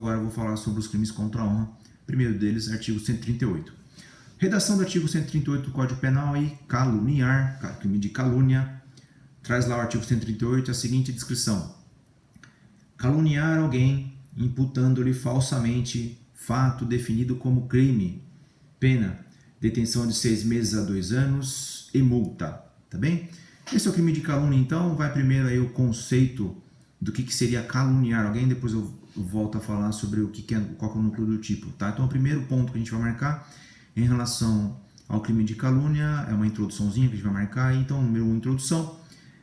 Agora eu vou falar sobre os crimes contra a honra. Primeiro deles, artigo 138. Redação do artigo 138 do Código Penal e caluniar, crime de calúnia. Traz lá o artigo 138 a seguinte descrição: caluniar alguém imputando-lhe falsamente fato definido como crime. Pena: detenção de 6 meses a 2 anos e multa. Tá bem? Esse é o crime de calúnia, então. Vai primeiro aí o conceito do que seria caluniar alguém, depois eu volto a falar sobre qual é o núcleo do tipo, tá? Então, o primeiro ponto que a gente vai marcar em relação ao crime de calúnia é uma introduçãozinha que a gente vai marcar. Então, número 1, introdução,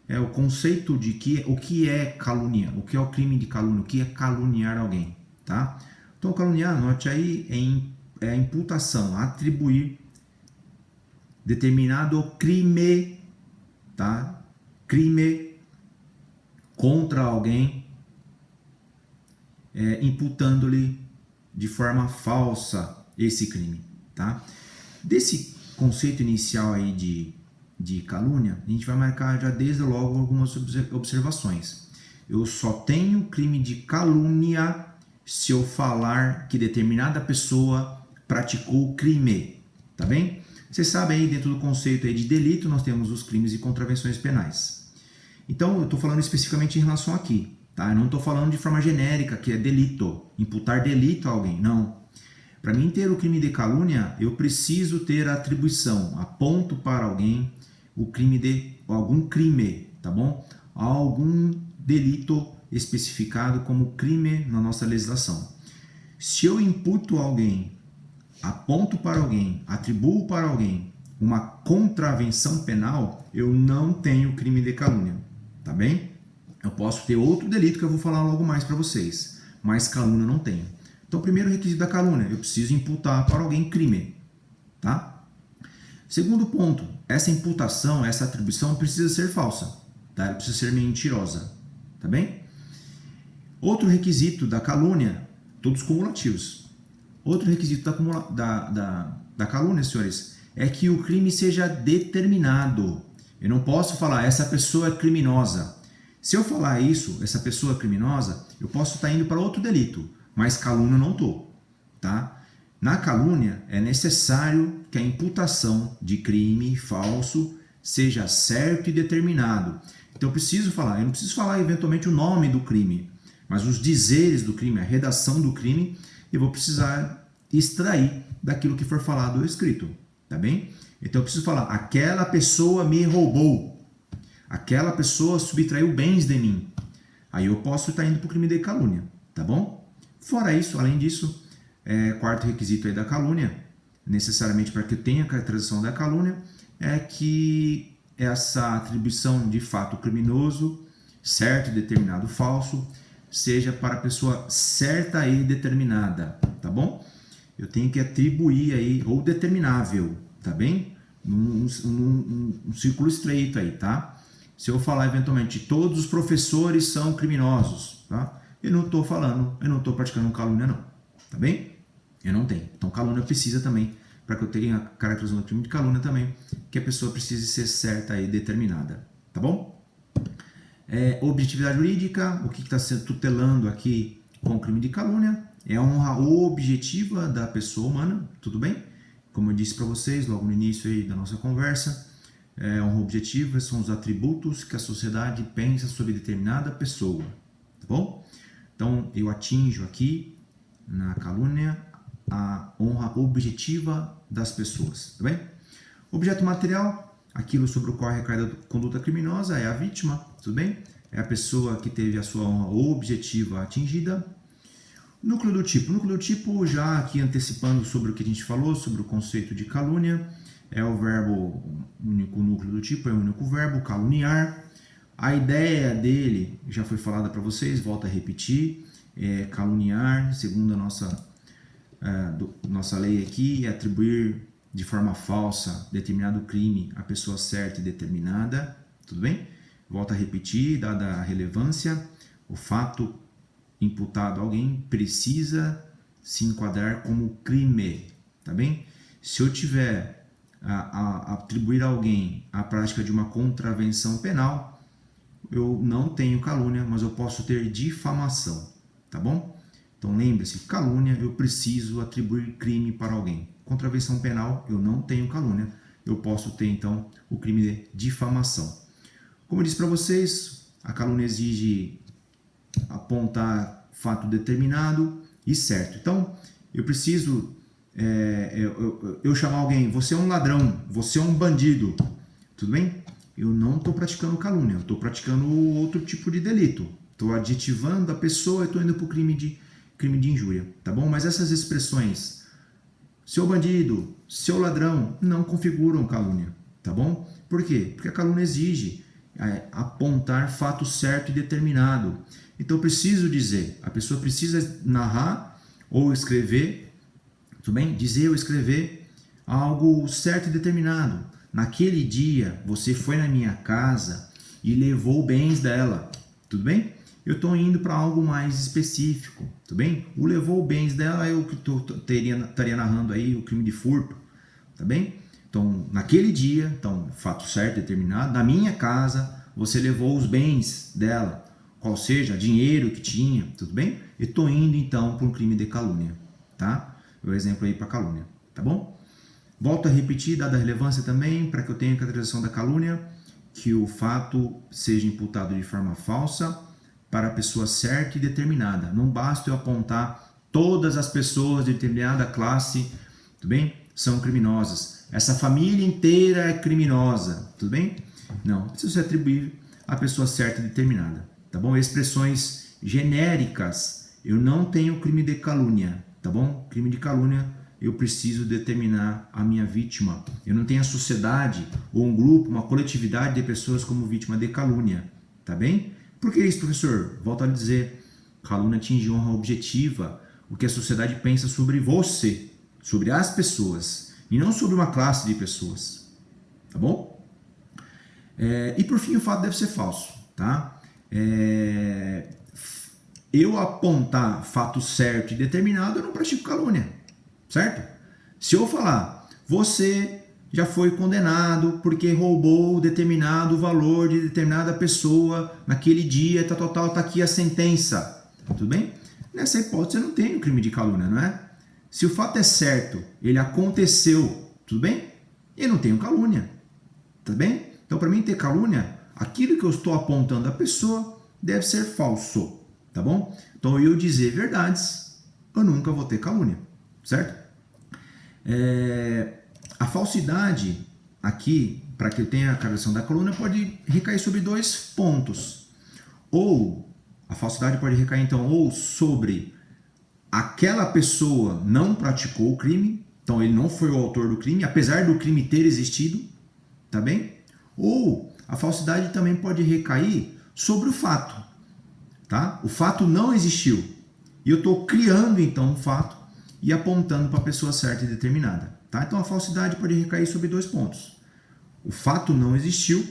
é o conceito de o que é calúnia, o que é o crime de calúnia, o que é caluniar alguém, tá? Então, caluniar, anote aí, é a imputação, atribuir determinado crime, tá? Crime contra alguém, imputando-lhe de forma falsa esse crime, tá? Desse conceito inicial aí de calúnia, a gente vai marcar já desde logo algumas observações. Eu só tenho crime de calúnia se eu falar que determinada pessoa praticou o crime, tá bem? Vocês sabem aí, dentro do conceito aí de delito, nós temos os crimes e contravenções penais. Então, eu estou falando especificamente em relação aqui, tá? Eu não estou falando de forma genérica, que é delito, imputar delito a alguém, não. Para mim ter o crime de calúnia, eu preciso ter a atribuição, aponto para alguém o crime de algum crime, tá bom? Algum delito especificado como crime na nossa legislação. Se eu imputo a alguém, aponto para alguém, atribuo para alguém uma contravenção penal, eu não tenho crime de calúnia, tá bem? Eu posso ter outro delito que eu vou falar logo mais para vocês, mas calúnia não tenho. Então, primeiro requisito da calúnia, eu preciso imputar para alguém crime, tá? Segundo ponto, essa imputação, essa atribuição precisa ser falsa, tá? Ela precisa ser mentirosa, tá bem? Outro requisito da calúnia, todos cumulativos. Outro requisito da calúnia, senhores, é que o crime seja determinado. Eu não posso falar, essa pessoa é criminosa. Se eu falar isso, essa pessoa é criminosa, eu posso estar indo para outro delito, mas calúnia eu não estou, tá? Na calúnia, é necessário que a imputação de crime falso seja certo e determinado. Então eu preciso falar, eu não preciso falar eventualmente o nome do crime, mas os dizeres do crime, a redação do crime, eu vou precisar extrair daquilo que for falado ou escrito, tá bem? Então eu preciso falar, aquela pessoa me roubou, aquela pessoa subtraiu bens de mim. Aí eu posso estar indo para o crime de calúnia, tá bom? Fora isso, além disso, quarto requisito aí da calúnia, necessariamente para que eu tenha a caracterização da calúnia, é que essa atribuição de fato criminoso, certo e determinado falso, seja para a pessoa certa e determinada, tá bom? Eu tenho que atribuir aí, ou determinável, tá bem? Um círculo estreito aí, tá? Se eu falar eventualmente, todos os professores são criminosos, tá? Eu não estou praticando calúnia não, tá bem? Eu não tenho. Então calúnia precisa também, para que eu tenha a caracterização do crime de calúnia também, que a pessoa precise ser certa e determinada, tá bom? Objetividade jurídica, o que está sendo tutelando aqui com o crime de calúnia é a honra objetiva da pessoa humana, tudo bem? Como eu disse para vocês logo no início aí da nossa conversa, a honra objetiva são os atributos que a sociedade pensa sobre determinada pessoa, tá bom? Então eu atinjo aqui na calúnia a honra objetiva das pessoas, tá bem? Objeto material, aquilo sobre o qual recai a conduta criminosa, é a vítima, tudo bem? É a pessoa que teve a sua honra objetiva atingida. Núcleo do tipo. Núcleo do tipo, já aqui antecipando sobre o que a gente falou, sobre o conceito de calúnia, é o verbo, o único núcleo do tipo, é o único verbo, caluniar. A ideia dele já foi falada para vocês, volto a repetir, caluniar, segundo a nossa lei aqui, é atribuir de forma falsa determinado crime à pessoa certa e determinada, tudo bem? Volto a repetir, dada a relevância, o fato imputado a alguém precisa se enquadrar como crime, tá bem? Se eu tiver a atribuir a alguém a prática de uma contravenção penal, eu não tenho calúnia, mas eu posso ter difamação, tá bom? Então lembre-se, calúnia, eu preciso atribuir crime para alguém. Contravenção penal, eu não tenho calúnia, eu posso ter então o crime de difamação. Como eu disse para vocês, a calúnia exige apontar fato determinado e certo. Então, eu preciso eu chamar alguém, você é um ladrão, você é um bandido, tudo bem? Eu não estou praticando calúnia, eu estou praticando outro tipo de delito. Estou adjetivando a pessoa e estou indo para o crime de injúria, tá bom? Mas essas expressões, seu bandido, seu ladrão, não configuram calúnia, tá bom? Por quê? Porque a calúnia exige apontar fato certo e determinado. Então eu preciso dizer, a pessoa precisa narrar ou escrever, tudo bem? Dizer ou escrever algo certo e determinado. Naquele dia você foi na minha casa e levou bens dela, tudo bem? Eu estou indo para algo mais específico, tudo bem? O levou bens dela, eu estaria narrando aí o crime de furto, tá bem? Então, naquele dia, então, fato certo, determinado, na minha casa, você levou os bens dela, qual seja, dinheiro que tinha, tudo bem? Eu estou indo, então, para um crime de calúnia, tá? O exemplo aí para calúnia, tá bom? Volto a repetir, dada a relevância também, para que eu tenha a caracterização da calúnia, que o fato seja imputado de forma falsa para a pessoa certa e determinada. Não basta eu apontar todas as pessoas de determinada classe, tudo bem? São criminosas. Essa família inteira é criminosa, tudo bem? Não, precisa atribuir a pessoa certa e determinada, tá bom? Expressões genéricas, eu não tenho crime de calúnia, tá bom? Crime de calúnia, eu preciso determinar a minha vítima. Eu não tenho a sociedade ou um grupo, uma coletividade de pessoas como vítima de calúnia, tá bem? Por que isso, professor? Volto a dizer, calúnia atinge honra objetiva, o que a sociedade pensa sobre você, sobre as pessoas, e não sobre uma classe de pessoas, tá bom? E por fim, o fato deve ser falso, tá? Eu apontar fato certo e determinado, eu não pratico calúnia, certo? Se eu falar, você já foi condenado porque roubou determinado valor de determinada pessoa naquele dia, tá aqui a sentença, tudo bem? Nessa hipótese eu não tenho crime de calúnia, não é? Se o fato é certo, ele aconteceu, tudo bem? Eu não tenho calúnia, tudo bem? Então, para mim ter calúnia, aquilo que eu estou apontando à pessoa deve ser falso, tá bom? Então, eu dizer verdades, eu nunca vou ter calúnia, certo? A falsidade aqui, para que eu tenha a caracterização da calúnia, pode recair sobre dois pontos. Ou a falsidade pode recair, então, ou sobre aquela pessoa não praticou o crime, então ele não foi o autor do crime, apesar do crime ter existido, tá bem? Ou a falsidade também pode recair sobre o fato, tá? O fato não existiu e eu estou criando então um fato e apontando para a pessoa certa e determinada, tá? Então a falsidade pode recair sobre dois pontos. O fato não existiu,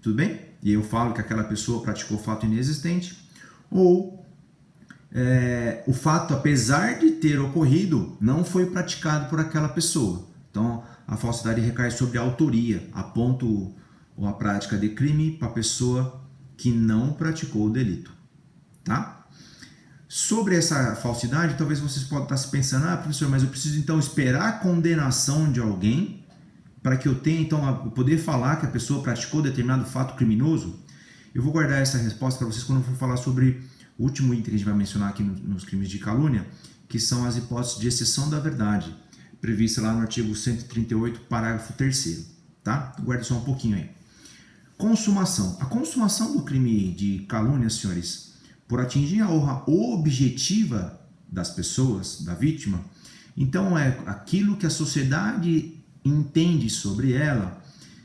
tudo bem? E eu falo que aquela pessoa praticou fato inexistente, ou o fato, apesar de ter ocorrido, não foi praticado por aquela pessoa. Então, a falsidade recai sobre a autoria, aponto a prática de crime para a pessoa que não praticou o delito, tá? Sobre essa falsidade, talvez vocês possam estar se pensando, professor, mas eu preciso então esperar a condenação de alguém para que eu tenha então poder falar que a pessoa praticou determinado fato criminoso? Eu vou guardar essa resposta para vocês quando eu for falar sobre o último item que a gente vai mencionar aqui nos crimes de calúnia, que são as hipóteses de exceção da verdade, prevista lá no artigo 138, parágrafo 3º, tá? Guarda só um pouquinho aí. Consumação. A consumação do crime de calúnia, senhores, por atingir a honra objetiva das pessoas, da vítima, então é aquilo que a sociedade entende sobre ela.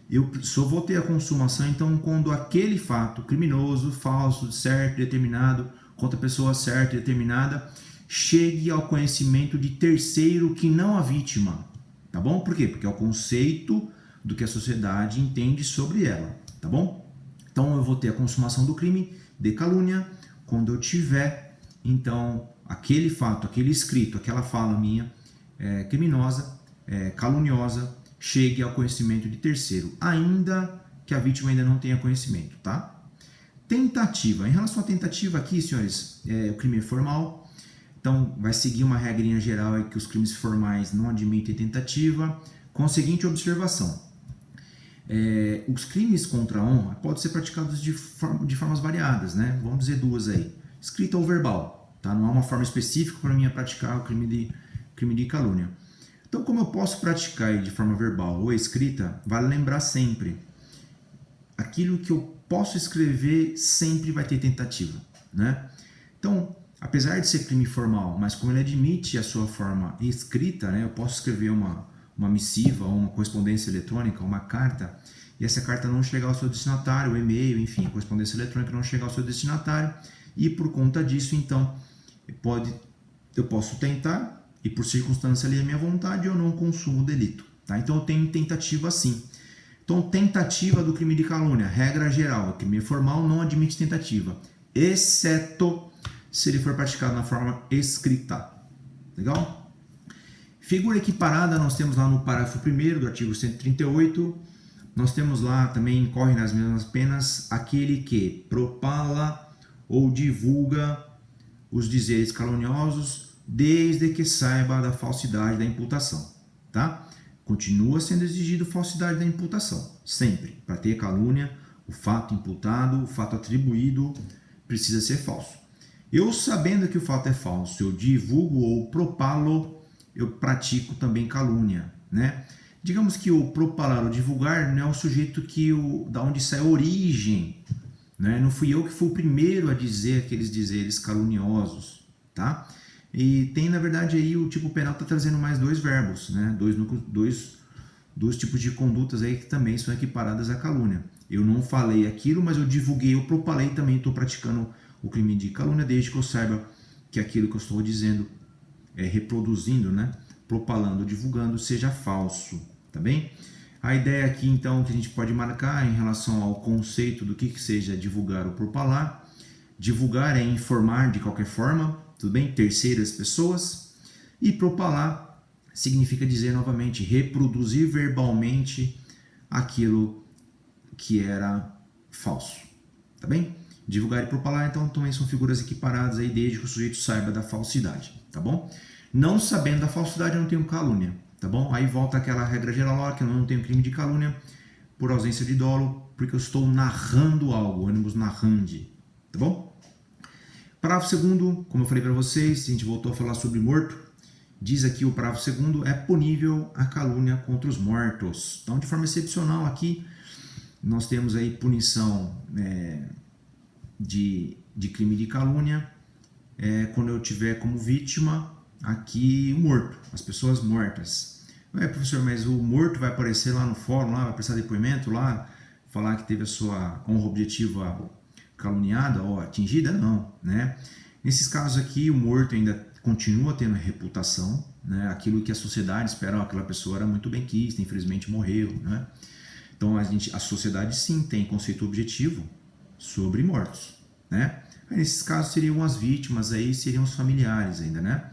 Eu só vou ter a consumação, então, quando aquele fato criminoso, falso, certo, determinado, contra a pessoa certa e determinada, chegue ao conhecimento de terceiro que não a vítima, tá bom? Por quê? Porque é o conceito do que a sociedade entende sobre ela, tá bom? Então, eu vou ter a consumação do crime de calúnia quando eu tiver, então, aquele fato, aquele escrito, aquela fala minha criminosa, caluniosa, chegue ao conhecimento de terceiro, ainda que a vítima ainda não tenha conhecimento, tá? Tentativa. Em relação à tentativa aqui, senhores, o crime é formal. Então, vai seguir uma regrinha geral aí que os crimes formais não admitem tentativa, com a seguinte observação. Os crimes contra a honra podem ser praticados de formas variadas, né? Vamos dizer duas aí. Escrita ou verbal, tá? Não há uma forma específica para mim praticar o crime de calúnia. Então, como eu posso praticar de forma verbal ou escrita, vale lembrar sempre, aquilo que eu posso escrever sempre vai ter tentativa, né? Então, apesar de ser crime formal, mas como ele admite a sua forma escrita, né? Eu posso escrever uma missiva, ou uma correspondência eletrônica, uma carta, e essa carta não chegar ao seu destinatário, o e-mail, enfim, a correspondência eletrônica não chegar ao seu destinatário, e por conta disso, então, eu posso tentar, e por circunstância ali a minha vontade, eu não consumo o delito. Tá? Então eu tenho tentativa sim. Então, tentativa do crime de calúnia, regra geral, o crime formal não admite tentativa, exceto se ele for praticado na forma escrita. Legal? Figura equiparada, nós temos lá no parágrafo 1º do artigo 138, nós temos lá também, incorre nas mesmas penas, aquele que propala ou divulga os dizeres caluniosos, desde que saiba da falsidade da imputação, tá? Continua sendo exigido falsidade da imputação, sempre. Para ter calúnia, o fato imputado, o fato atribuído, precisa ser falso. Eu, sabendo que o fato é falso, eu divulgo ou propalo, eu pratico também calúnia, né? Digamos que o propalar ou divulgar não é o sujeito da onde sai a origem, né? Não fui eu que fui o primeiro a dizer aqueles dizeres caluniosos, tá? E tem, na verdade, aí o tipo penal está trazendo mais dois verbos, né? Dois tipos de condutas aí que também são equiparadas à calúnia. Eu não falei aquilo, mas eu divulguei, eu propalei também, estou praticando o crime de calúnia, desde que eu saiba que aquilo que eu estou dizendo, reproduzindo, né? Propalando, divulgando, seja falso, tá bem? A ideia aqui, então, que a gente pode marcar em relação ao conceito do que seja divulgar ou propalar. Divulgar é informar de qualquer forma, tudo bem? Terceiras pessoas. E propalar significa dizer novamente, reproduzir verbalmente aquilo que era falso, tá bem? Divulgar e propalar, então, também são figuras equiparadas aí, desde que o sujeito saiba da falsidade, tá bom? Não sabendo da falsidade, eu não tenho calúnia, tá bom? Aí volta aquela regra geral lá, que eu não tenho crime de calúnia por ausência de dolo, porque eu estou narrando algo, ânimos narrandi, tá bom? Parágrafo 2º, como eu falei para vocês, a gente voltou a falar sobre morto, diz aqui o parágrafo 2º, é punível a calúnia contra os mortos. Então, de forma excepcional aqui, nós temos aí punição de crime de calúnia, quando eu tiver como vítima aqui o morto, as pessoas mortas. Professor, mas o morto vai aparecer lá no fórum, lá, vai prestar depoimento lá, falar que teve a sua honra objetiva caluniada ou atingida? Não, né? Nesses casos aqui, o morto ainda continua tendo reputação, né? Aquilo que a sociedade espera, aquela pessoa era muito benquista, infelizmente morreu, né? Então a sociedade sim tem conceito objetivo sobre mortos, né? Aí, nesses casos seriam as vítimas, aí seriam os familiares ainda, né?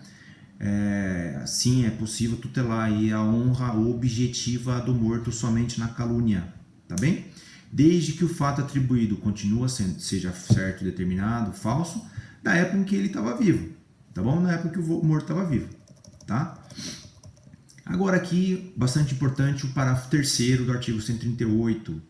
Sim, é possível tutelar aí a honra objetiva do morto somente na calúnia, tá bem? Desde que o fato atribuído seja certo, determinado, falso, da época em que ele estava vivo, tá bom? Na época que o morto estava vivo, tá? Agora aqui, bastante importante, o parágrafo 3º do artigo 138,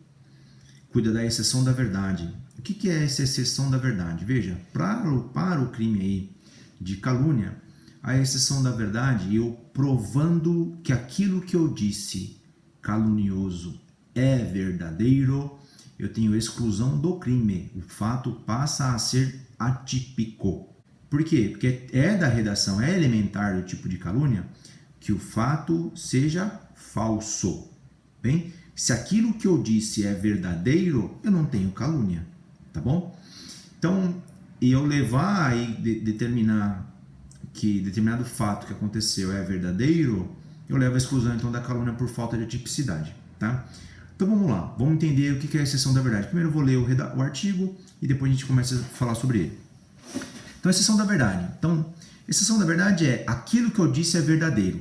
cuida da exceção da verdade. O que é essa exceção da verdade? Veja, para o crime aí de calúnia, a exceção da verdade, eu provando que aquilo que eu disse calunioso é verdadeiro, eu tenho exclusão do crime. O fato passa a ser atípico. Por quê? Porque é da redação, é elementar do tipo de calúnia que o fato seja falso. Bem, se aquilo que eu disse é verdadeiro, eu não tenho calúnia, tá bom? Então, eu levar e determinar que determinado fato que aconteceu é verdadeiro, eu levo a exclusão então da calúnia por falta de tipicidade, tá? Então vamos lá, vamos entender o que é a exceção da verdade. Primeiro eu vou ler o artigo e depois a gente começa a falar sobre ele. Então, exceção da verdade. Então, exceção da verdade é aquilo que eu disse é verdadeiro.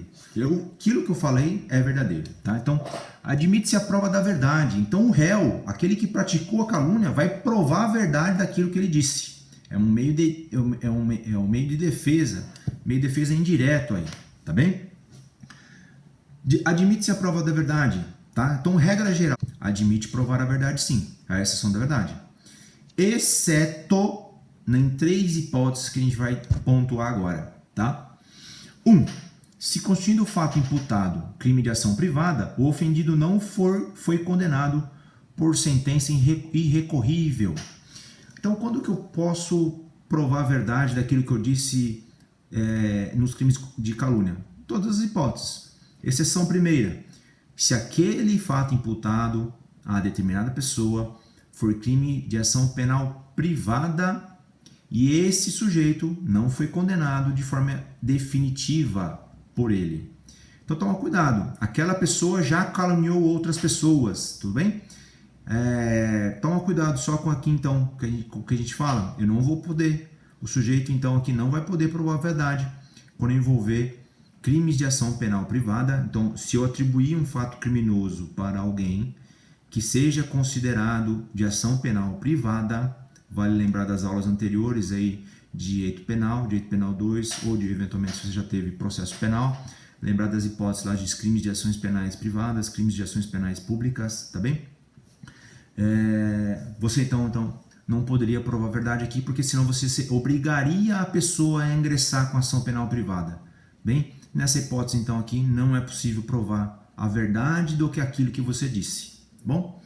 Aquilo que eu falei é verdadeiro, tá? Então, admite-se a prova da verdade. Então, o réu, aquele que praticou a calúnia, vai provar a verdade daquilo que ele disse. É um meio de defesa meio defesa indireto aí, tá bem? Admite-se a prova da verdade, tá? Então, regra geral, admite provar a verdade sim, a exceção da verdade. Exceto em 3 hipóteses que a gente vai pontuar agora, tá? 1. Se constituindo o fato imputado crime de ação privada, o ofendido não foi condenado por sentença irrecorrível. Então, quando que eu posso provar a verdade daquilo que eu disse nos crimes de calúnia? Todas as hipóteses. Exceção primeira, se aquele fato imputado a determinada pessoa for crime de ação penal privada e esse sujeito não foi condenado de forma definitiva por ele. Então toma cuidado, aquela pessoa já caluniou outras pessoas, tudo bem? Toma cuidado só com aqui então, com o que a gente fala, eu não vou poder, o sujeito então aqui não vai poder provar a verdade quando envolver crimes de ação penal privada. Então, se eu atribuir um fato criminoso para alguém que seja considerado de ação penal privada, vale lembrar das aulas anteriores aí de direito penal 2, ou de eventualmente se você já teve processo penal, lembrar das hipóteses lá de crimes de ações penais privadas, crimes de ações penais públicas, tá bem? Você então não poderia provar a verdade aqui, porque senão você obrigaria a pessoa a ingressar com ação penal privada, bem? Nessa hipótese, então, aqui não é possível provar a verdade do que aquilo que você disse. Bom,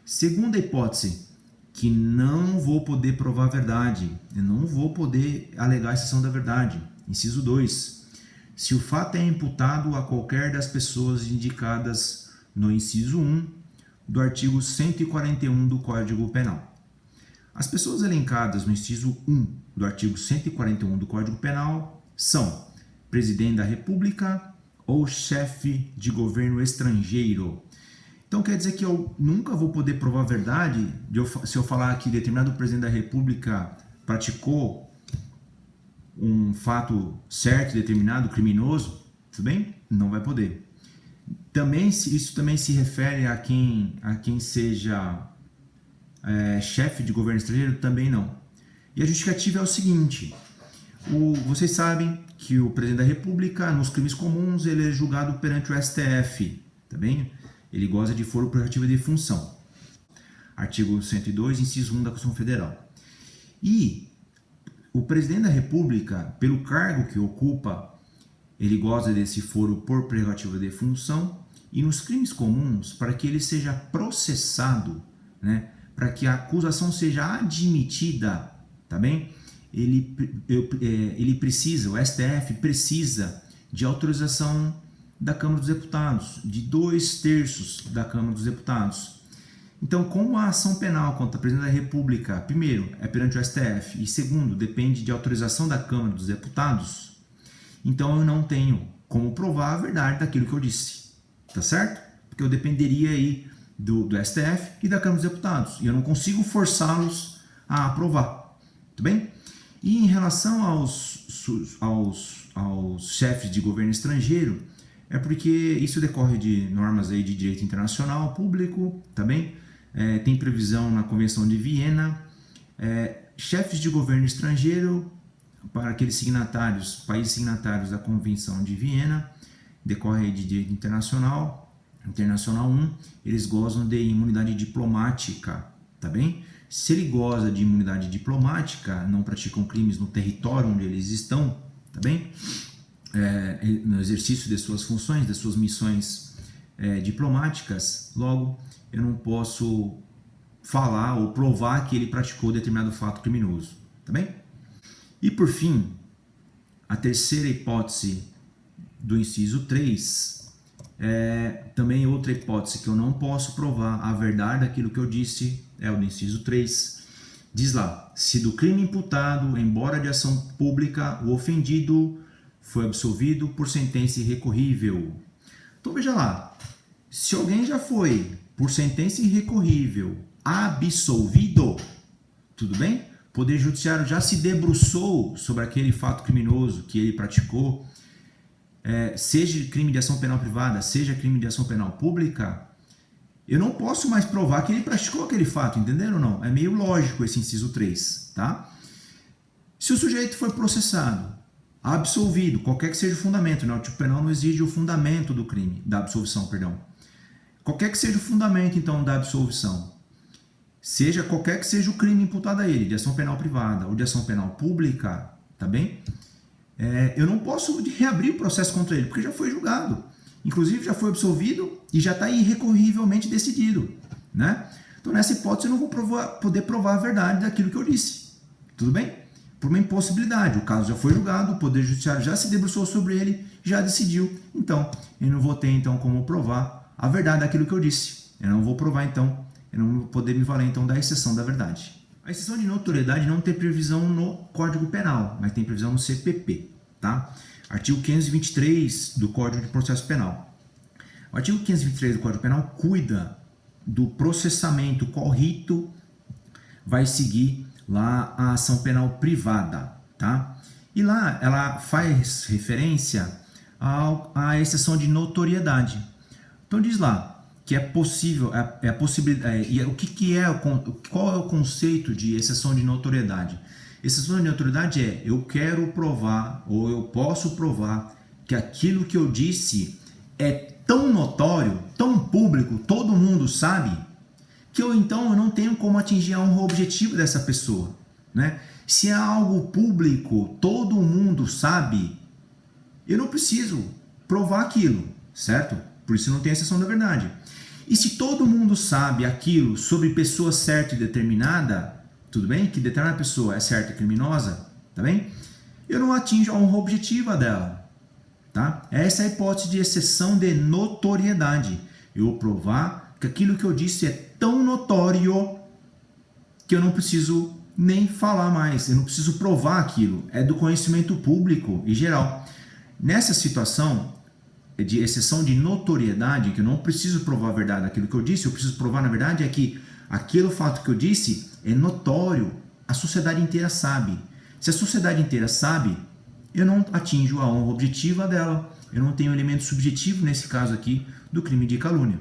segunda hipótese, que não vou poder provar a verdade, eu não vou poder alegar a exceção da verdade. Inciso 2, se o fato é imputado a qualquer das pessoas indicadas no inciso 1 do artigo 141 do Código Penal. As pessoas elencadas no inciso 1 do artigo 141 do Código Penal são presidente da República ou chefe de governo estrangeiro. Então quer dizer que eu nunca vou poder provar a verdade se eu falar que determinado presidente da República praticou um fato certo, determinado, criminoso, tudo bem? Não vai poder. Também, isso também se refere a quem seja chefe de governo estrangeiro? Também não. E a justificativa é o seguinte, vocês sabem que o presidente da República, nos crimes comuns, ele é julgado perante o STF, tá bem? Ele goza de foro prerrogativa de função. Artigo 102, inciso 1 da Constituição Federal. E o presidente da República, pelo cargo que ocupa, ele goza desse foro por prerrogativa de função, e nos crimes comuns, para que ele seja processado, né, para que a acusação seja admitida, tá bem? Ele precisa, o STF precisa de autorização da Câmara dos Deputados, de 2/3 da Câmara dos Deputados. Então, como a ação penal contra o presidente da República, primeiro, é perante o STF, e segundo, depende de autorização da Câmara dos Deputados, então eu não tenho como provar a verdade daquilo que eu disse, tá certo? Porque eu dependeria aí do STF e da Câmara dos Deputados, e eu não consigo forçá-los a aprovar, tudo bem? E em relação aos chefes de governo estrangeiro, é porque isso decorre de normas aí de direito internacional público, tá bem? Tem previsão na Convenção de Viena. Chefes de governo estrangeiro, para aqueles países signatários da Convenção de Viena, decorre aí de direito internacional 1, eles gozam de imunidade diplomática, tá bem? Se ele goza de imunidade diplomática, não praticam crimes no território onde eles estão, tá bem? No exercício de suas funções, de suas missões diplomáticas, logo eu não posso falar ou provar que ele praticou determinado fato criminoso, tá bem? E por fim, a terceira hipótese do inciso 3 também outra hipótese que eu não posso provar a verdade daquilo que eu disse, é o do inciso 3. Diz lá, se do crime imputado, embora de ação pública, o ofendido foi absolvido por sentença irrecorrível. Então veja lá, se alguém já foi, por sentença irrecorrível, absolvido, tudo bem? O Poder Judiciário já se debruçou sobre aquele fato criminoso que ele praticou, seja crime de ação penal privada, seja crime de ação penal pública, eu não posso mais provar que ele praticou aquele fato, entenderam ou não? É meio lógico esse inciso 3, tá? Se o sujeito foi processado absolvido, qualquer que seja o fundamento, né? O tipo penal não exige o fundamento do crime, da absolvição, perdão. Qualquer que seja o fundamento, então, da absolvição, seja qualquer que seja o crime imputado a ele, de ação penal privada ou de ação penal pública, tá bem? Eu não posso reabrir o processo contra ele, porque já foi julgado. Inclusive, já foi absolvido e já está irrecorrivelmente decidido, né? Então, nessa hipótese, eu não vou poder provar a verdade daquilo que eu disse. Tudo bem? Por uma impossibilidade. O caso já foi julgado, o Poder Judiciário já se debruçou sobre ele, já decidiu. Então, eu não vou ter, então, como provar a verdade daquilo que eu disse. Eu não vou provar, então, eu não vou poder me valer, então, da exceção da verdade. A exceção de notoriedade não tem previsão no Código Penal, mas tem previsão no CPP, tá? Artigo 523 do Código de Processo Penal. O artigo 523 do Código Penal cuida do processamento, qual rito vai seguir lá a ação penal privada, tá? E lá ela faz referência à exceção de notoriedade. Então diz lá que é possível, a possibilidade, qual é o conceito de exceção de notoriedade? Exceção de notoriedade é eu quero provar ou eu posso provar que aquilo que eu disse é tão notório, tão público, todo mundo sabe, que eu não tenho como atingir a honra objetivo dessa pessoa, né? Se é algo público, todo mundo sabe, eu não preciso provar aquilo, certo? Por isso não tem exceção da verdade. E se todo mundo sabe aquilo sobre pessoa certa e determinada, tudo bem? Que determinada pessoa é certa e criminosa, tá bem? Eu não atinjo a honra objetiva dela, tá? Essa é a hipótese de exceção de notoriedade. Eu vou provar que aquilo que eu disse é tão notório que eu não preciso nem falar mais, eu não preciso provar aquilo, é do conhecimento público e geral. Nessa situação de exceção de notoriedade, que eu não preciso provar a verdade daquilo que eu disse, eu preciso provar, na verdade, é que aquele fato que eu disse é notório, a sociedade inteira sabe. Se a sociedade inteira sabe, eu não atinjo a honra objetiva dela, eu não tenho elemento subjetivo, nesse caso aqui, do crime de calúnia.